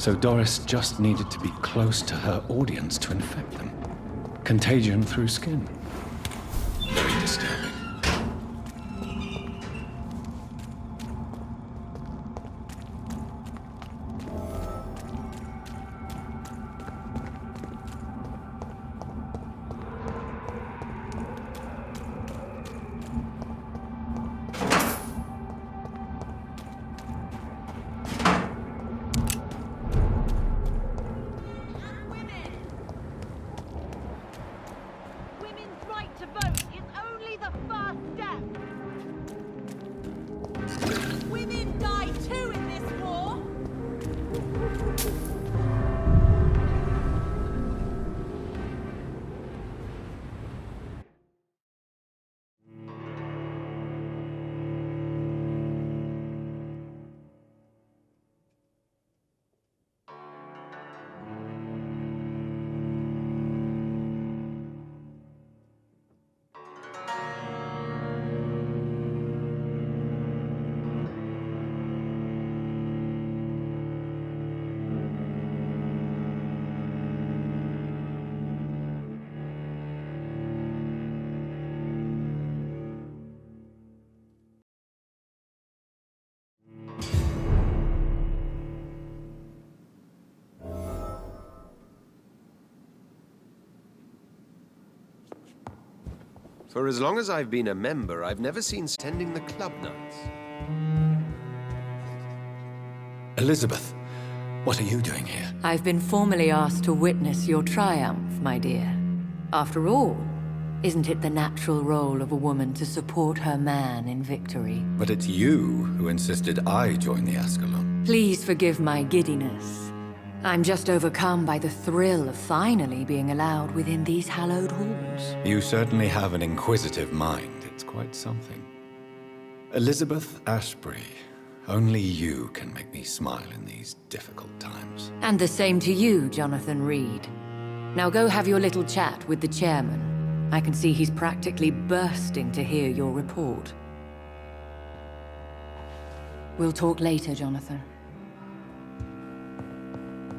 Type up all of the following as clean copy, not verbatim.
So Doris just needed to be close to her audience to infect them. Contagion through skin. Very disturbing. For as long as I've been a member, I've never seen attending the club nights. Elizabeth, what are you doing here? I've been formally asked to witness your triumph, my dear. After all, isn't it the natural role of a woman to support her man in victory? But it's you who insisted I join the Ascalon. Please forgive my giddiness. I'm just overcome by the thrill of finally being allowed within these hallowed halls. You certainly have an inquisitive mind. It's quite something. Elizabeth Ashbury, only you can make me smile in these difficult times. And the same to you, Jonathan Reed. Now go have your little chat with the chairman. I can see he's practically bursting to hear your report. We'll talk later, Jonathan.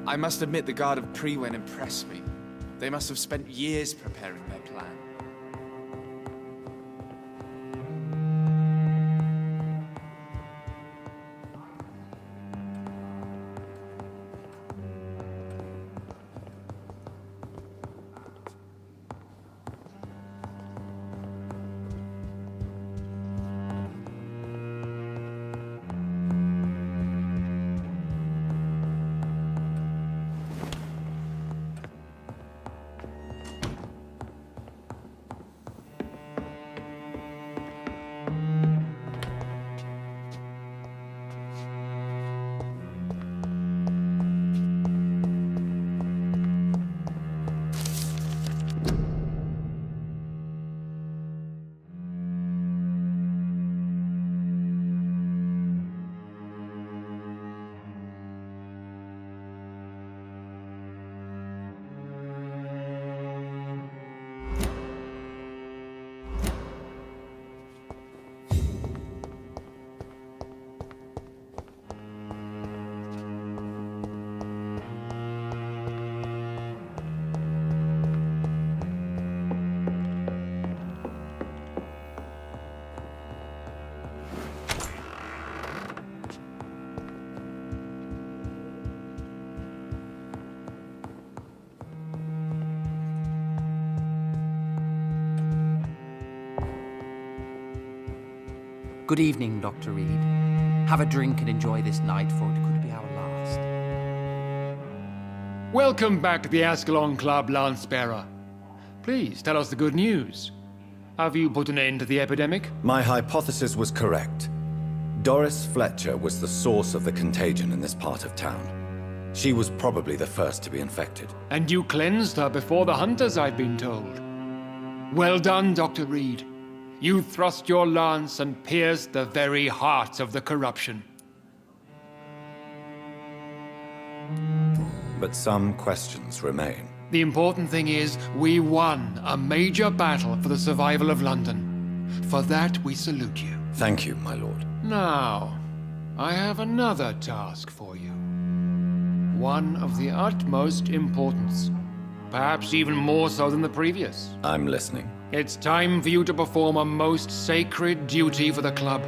I must admit the Guard of Priwen impressed me. They must have spent years preparing their plan. Good evening, Dr. Reed. Have a drink and enjoy this night, for it could be our last. Welcome back to the Ascalon Club, Lancebearer. Please, tell us the good news. Have you put an end to the epidemic? My hypothesis was correct. Doris Fletcher was the source of the contagion in this part of town. She was probably the first to be infected. And you cleansed her before the hunters, I've been told. Well done, Dr. Reed. You thrust your lance and pierced the very heart of the corruption. But some questions remain. The important thing is, we won a major battle for the survival of London. For that, we salute you. Thank you, my lord. Now, I have another task for you. one of the utmost importance. Perhaps even more so than the previous. I'm listening. It's time for you to perform a most sacred duty for the club.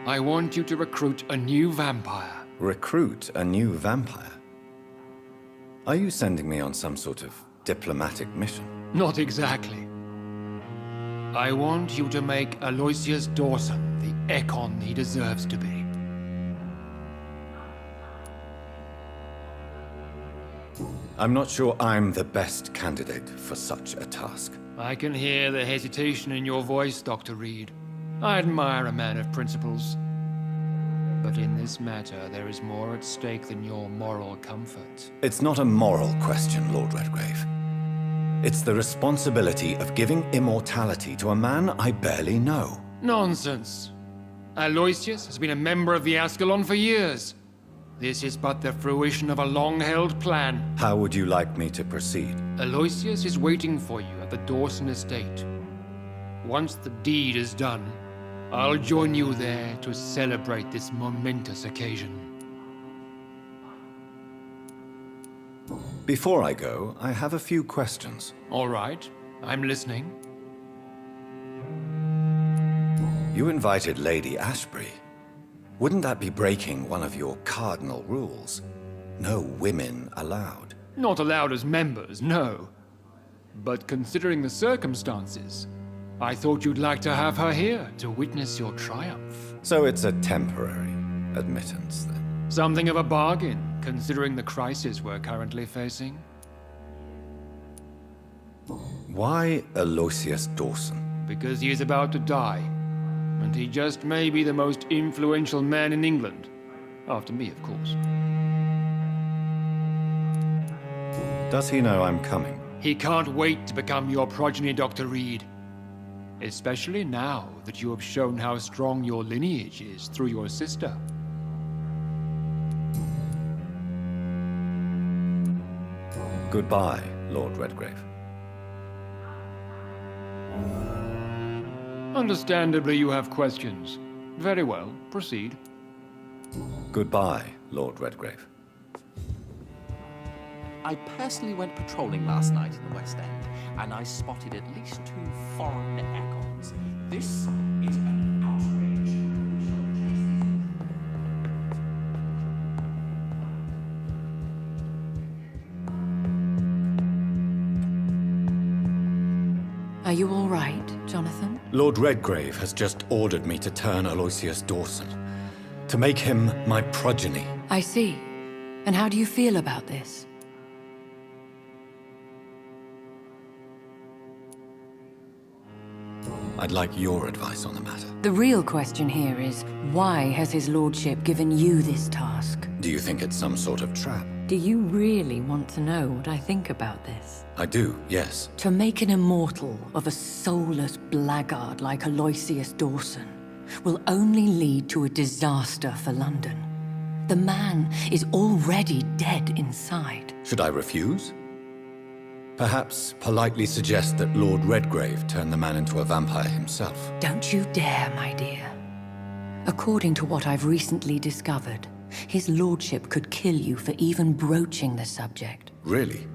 I want you to recruit a new vampire. Recruit a new vampire? Are you sending me on some sort of diplomatic mission? Not exactly. I want you to make Aloysius Dawson the Ekon he deserves to be. I'm not sure I'm the best candidate for such a task. I can hear the hesitation in your voice, Dr. Reed. I admire a man of principles. But in this matter, there is more at stake than your moral comfort. It's not a moral question, Lord Redgrave. It's the responsibility of giving immortality to a man I barely know. Nonsense. Aloysius has been a member of the Ascalon for years. This is but the fruition of a long-held plan. How would you like me to proceed? Aloysius is waiting for you at the Dawson estate. Once the deed is done, I'll join you there to celebrate this momentous occasion. Before I go, I have a few questions. All right, I'm listening. You invited Lady Ashbury. Wouldn't that be breaking one of your cardinal rules? No women allowed. Not allowed as members, no. But considering the circumstances, I thought you'd like to have her here to witness your triumph. So it's a temporary admittance, then? Something of a bargain, considering the crisis we're currently facing. Why Aloysius Dawson? Because he is about to die. And he just may be the most influential man in England. After me, of course. Does he know I'm coming? He can't wait to become your progeny, Dr. Reed. Especially now that you have shown how strong your lineage is through your sister. Goodbye, Lord Redgrave. Understandably, you have questions. Very well, proceed. Goodbye, Lord Redgrave. I personally went patrolling last night in the West End, and I spotted at least 2 foreign Ekons. This is an outrage. Are you all right, Jonathan? Lord Redgrave has just ordered me to turn Aloysius Dawson, to make him my progeny. I see. And how do you feel about this? I'd like your advice on the matter. The real question here is, why has his lordship given you this task? Do you think it's some sort of trap? Do you really want to know what I think about this? I do, yes. To make an immortal of a soulless blackguard like Aloysius Dawson will only lead to a disaster for London. The man is already dead inside. Should I refuse? Perhaps politely suggest that Lord Redgrave turn the man into a vampire himself. Don't you dare, my dear. According to what I've recently discovered, his lordship could kill you for even broaching the subject. Really?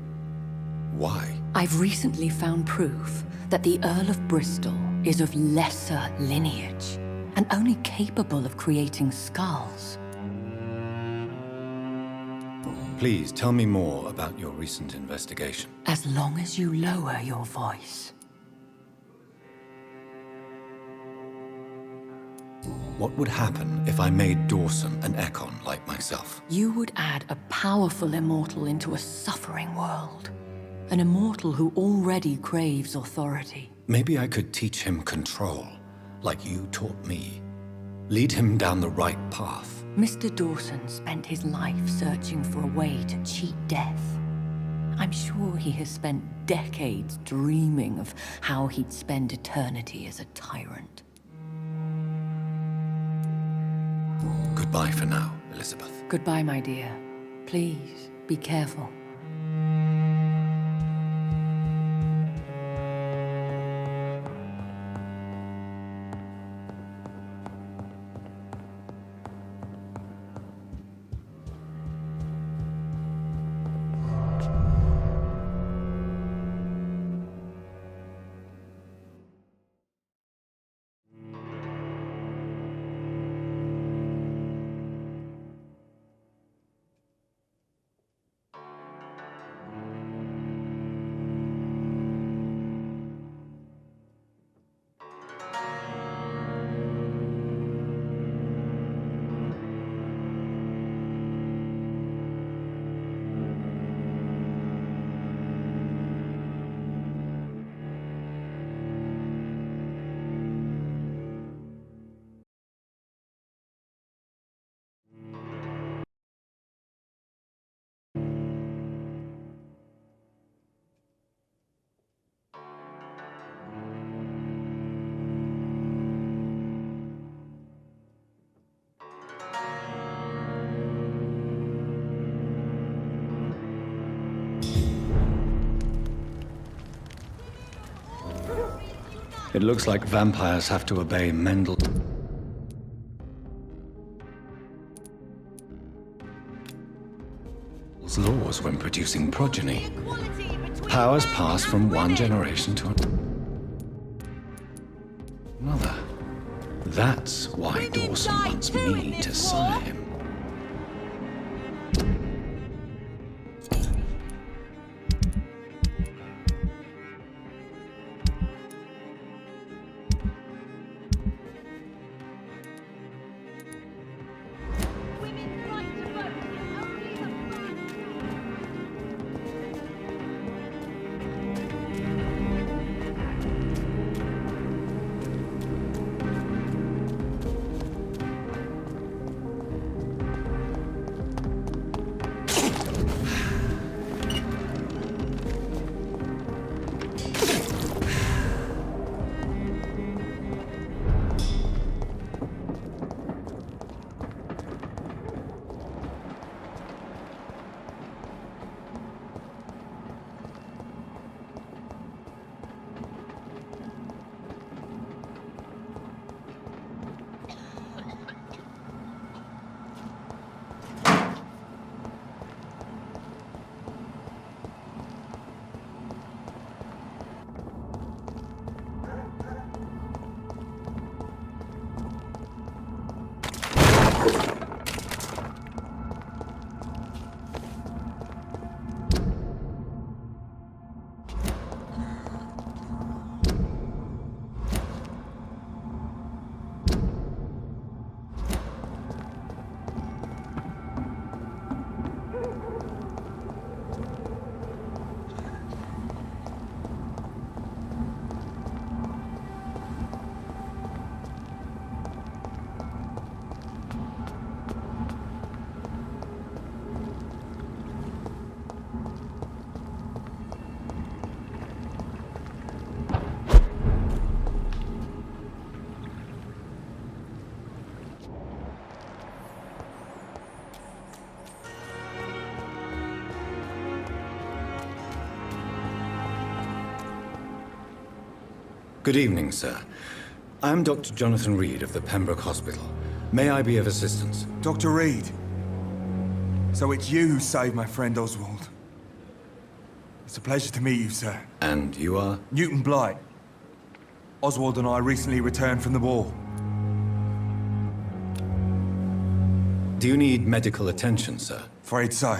Why? I've recently found proof that the Earl of Bristol is of lesser lineage and only capable of creating skulls. Please tell me more about your recent investigation. As long as you lower your voice. What would happen if I made Dawson an Ekon like myself? You would add a powerful immortal into a suffering world. An immortal who already craves authority. Maybe I could teach him control, like you taught me. Lead him down the right path. Mr. Dawson spent his life searching for a way to cheat death. I'm sure he has spent decades dreaming of how he'd spend eternity as a tyrant. Goodbye for now, Elizabeth. Goodbye, my dear. Please, be careful. It looks like vampires have to obey Mendel's laws when producing progeny. Powers pass from one generation to another. That's why Dawson wants me to sire him. Good evening, sir. I'm Dr. Jonathan Reed of the Pembroke Hospital. May I be of assistance? Dr. Reed. So it's you who saved my friend Oswald. It's a pleasure to meet you, sir. And you are? Newton Blight. Oswald and I recently returned from the war. Do you need medical attention, sir? Afraid so.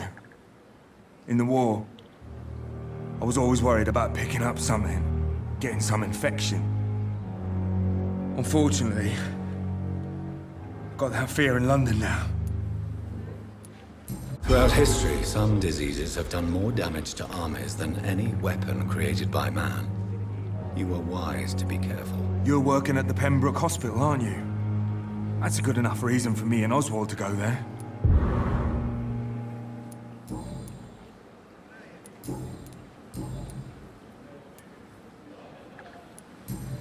In the war, I was always worried about picking up something. Getting some infection. Unfortunately, I've got that fear in London now. Throughout history, some diseases have done more damage to armies than any weapon created by man. You were wise to be careful. You're working at the Pembroke Hospital, aren't you? That's a good enough reason for me and Oswald to go there.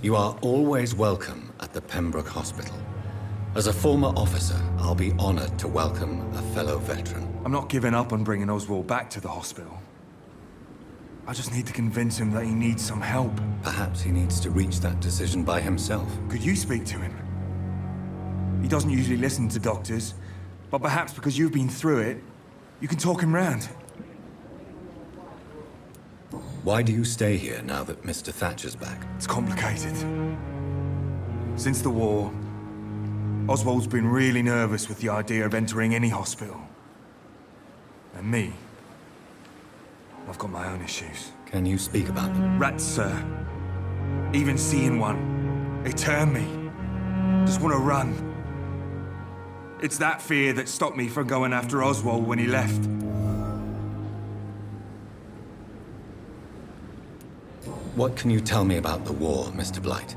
You are always welcome at the Pembroke Hospital. As a former officer, I'll be honored to welcome a fellow veteran. I'm not giving up on bringing Oswald back to the hospital. I just need to convince him that he needs some help. Perhaps he needs to reach that decision by himself. Could you speak to him? He doesn't usually listen to doctors, but perhaps because you've been through it, you can talk him round. Why do you stay here now that Mr. Thatcher's back? It's complicated. Since the war, Oswald's been really nervous with the idea of entering any hospital. And me, I've got my own issues. Can you speak about them? Rats, sir. Even seeing one, they turn me. Just want to run. It's that fear that stopped me from going after Oswald when he left. What can you tell me about the war, Mr. Blight?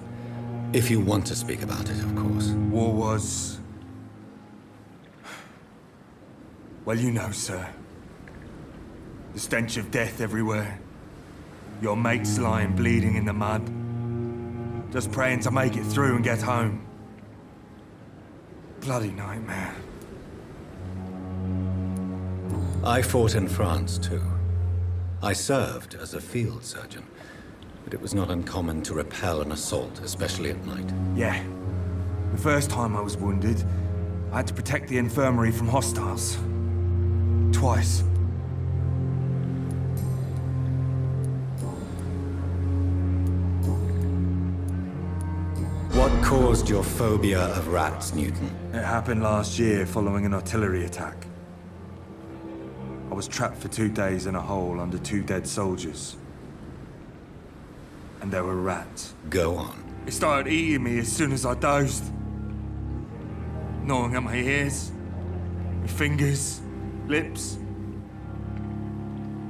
If you want to speak about it, of course. War was... Well, you know, sir. The stench of death everywhere. Your mates lying bleeding in the mud. Just praying to make it through and get home. Bloody nightmare. I fought in France, too. I served as a field surgeon. but it was not uncommon to repel an assault, especially at night. Yeah. The first time I was wounded, I had to protect the infirmary from hostiles. Twice. What caused your phobia of rats, Newton? It happened last year following an artillery attack. I was trapped for 2 days in a hole under 2 dead soldiers. And there were rats. Go on. It started eating me as soon as I dozed. Gnawing at my ears, my fingers, lips.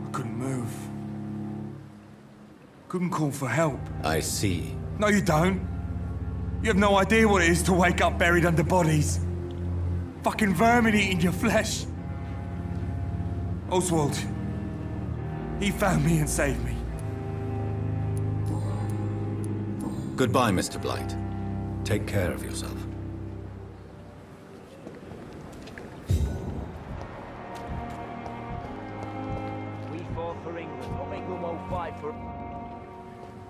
I couldn't move. Couldn't call for help. I see. No, you don't. You have no idea what it is to wake up buried under bodies. Fucking vermin eating your flesh. Oswald. He found me and saved me. Goodbye, Mr. Blight. Take care of yourself. We fought for England, but England won't fight for...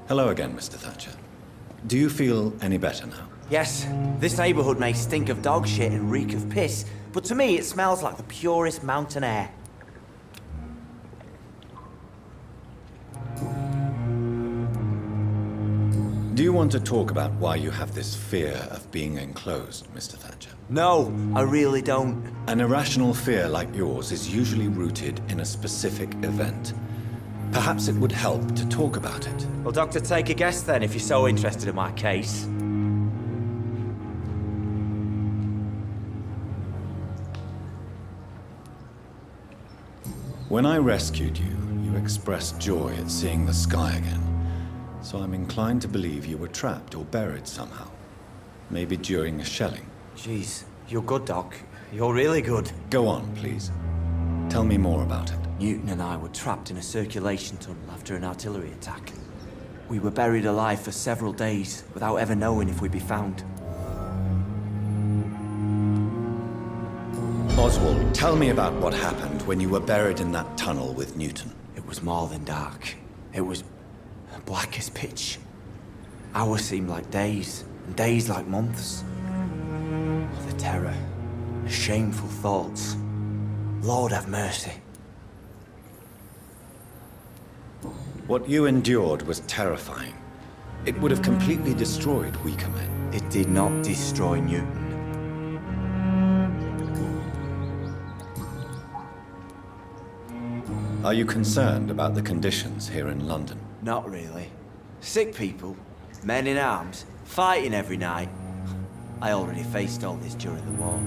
Hello again, Mr. Thatcher. Do you feel any better now? Yes, this neighborhood may stink of dog shit and reek of piss, but to me it smells like the purest mountain air. Do you want to talk about why you have this fear of being enclosed, Mr. Thatcher? No, I really don't. An irrational fear like yours is usually rooted in a specific event. Perhaps it would help to talk about it. Well, Doctor, take a guess then, if you're so interested in my case. When I rescued you, you expressed joy at seeing the sky again. So I'm inclined to believe you were trapped or buried somehow. Maybe during a shelling. Jeez, you're good, Doc. You're really good. Go on, please. Tell me more about it. Newton and I were trapped in a circulation tunnel after an artillery attack. We were buried alive for several days without ever knowing if we'd be found. Oswald, tell me about what happened when you were buried in that tunnel with Newton. It was more than dark. It was black as pitch. Hours seemed like days, and days like months. The terror, the shameful thoughts. Lord have mercy. What you endured was terrifying. It would have completely destroyed weaker men. It did not destroy Newton. Are you concerned about the conditions here in London? Not really. Sick people, men in arms, fighting every night. I already faced all this during the war.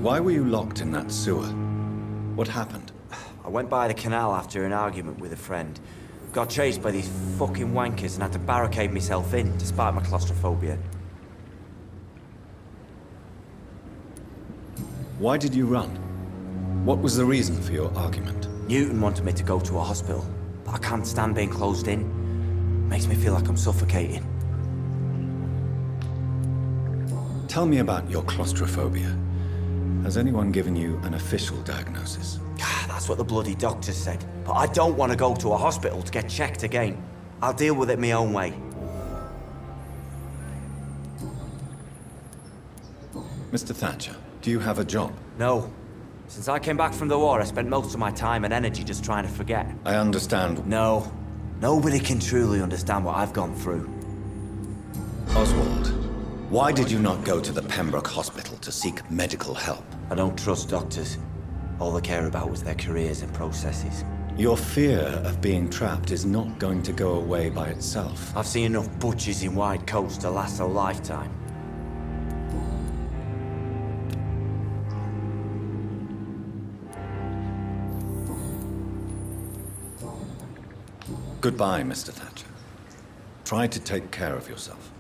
Why were you locked in that sewer? What happened? I went by the canal after an argument with a friend. Got chased by these fucking wankers and had to barricade myself in, despite my claustrophobia. Why did you run? What was the reason for your argument? Newton wanted me to go to a hospital, but I can't stand being closed in. Makes me feel like I'm suffocating. Tell me about your claustrophobia. Has anyone given you an official diagnosis? That's what the bloody doctor said. But I don't want to go to a hospital to get checked again. I'll deal with it my own way. Mr. Thatcher, do you have a job? No. Since I came back from the war, I spent most of my time and energy just trying to forget. I understand. No. Nobody can truly understand what I've gone through. Oswald, why did you not go to the Pembroke Hospital to seek medical help? I don't trust doctors. All they care about was their careers and processes. Your fear of being trapped is not going to go away by itself. I've seen enough butchers in white coats to last a lifetime. Goodbye, Mr. Thatcher. Try to take care of yourself.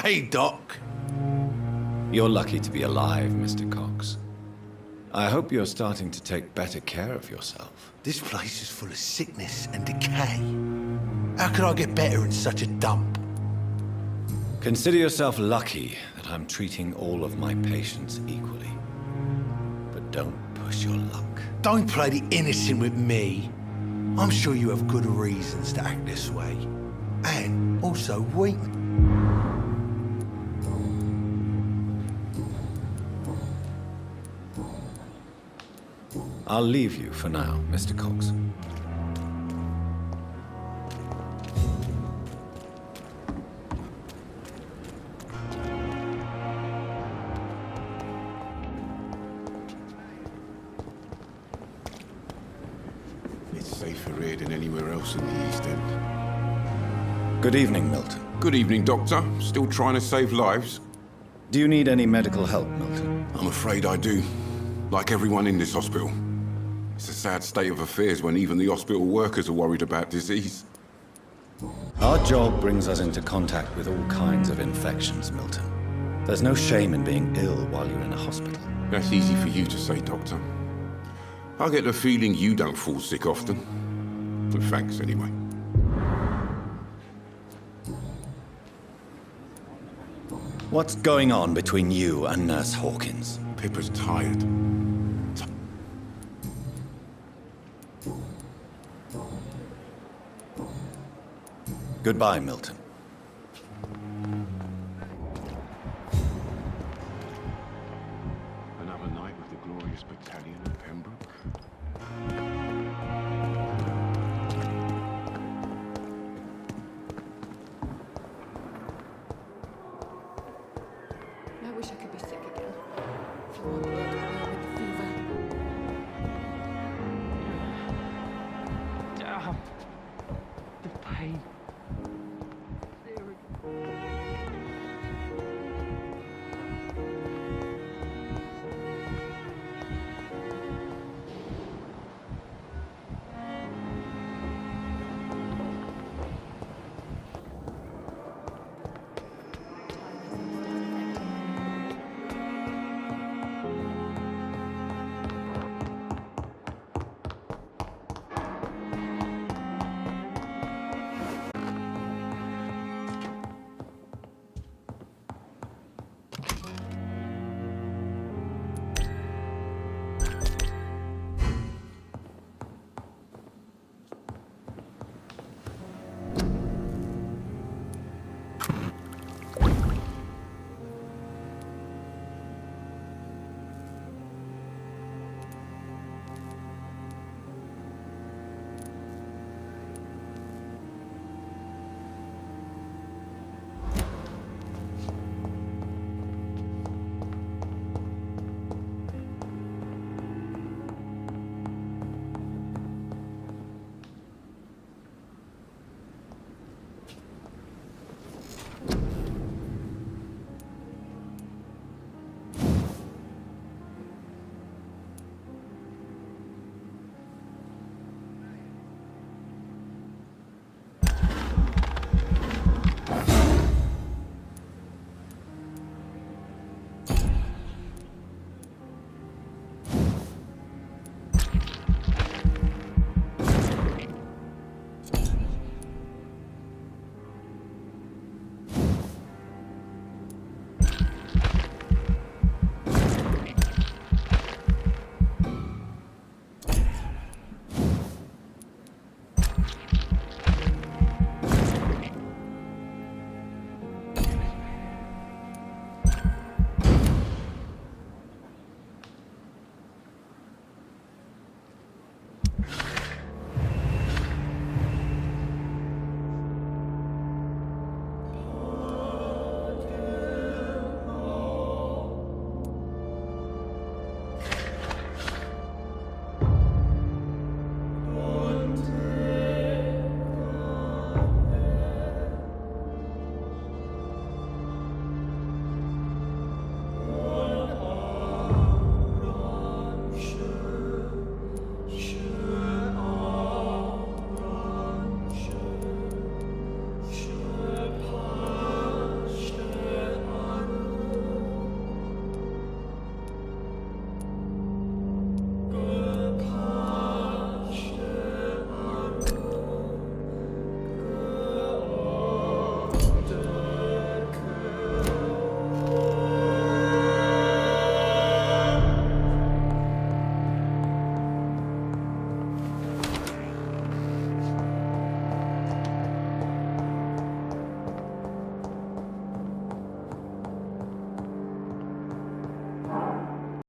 Hey, Doc. You're lucky to be alive, Mr. Cox. I hope you're starting to take better care of yourself. This place is full of sickness and decay. How could I get better in such a dump? Consider yourself lucky that I'm treating all of my patients equally. But don't push your luck. Don't play the innocent with me. I'm sure you have good reasons to act this way. And also weakness. I'll leave you for now, Mr. Cox. It's safer here than anywhere else in the East End. Good evening, Milton. Good evening, Doctor. Still trying to save lives? Do you need any medical help, Milton? I'm afraid I do. Like everyone in this hospital. It's a sad state of affairs when even the hospital workers are worried about disease. Our job brings us into contact with all kinds of infections, Milton. There's no shame in being ill while you're in a hospital. That's easy for you to say, Doctor. I get the feeling you don't fall sick often. But thanks, anyway. What's going on between you and Nurse Hawkins? Pippa's tired. Goodbye, Milton. Another night with the glorious battalion of Pembroke. I wish I could be sick again. Feel my blood boil with the fever. Damn. The pain.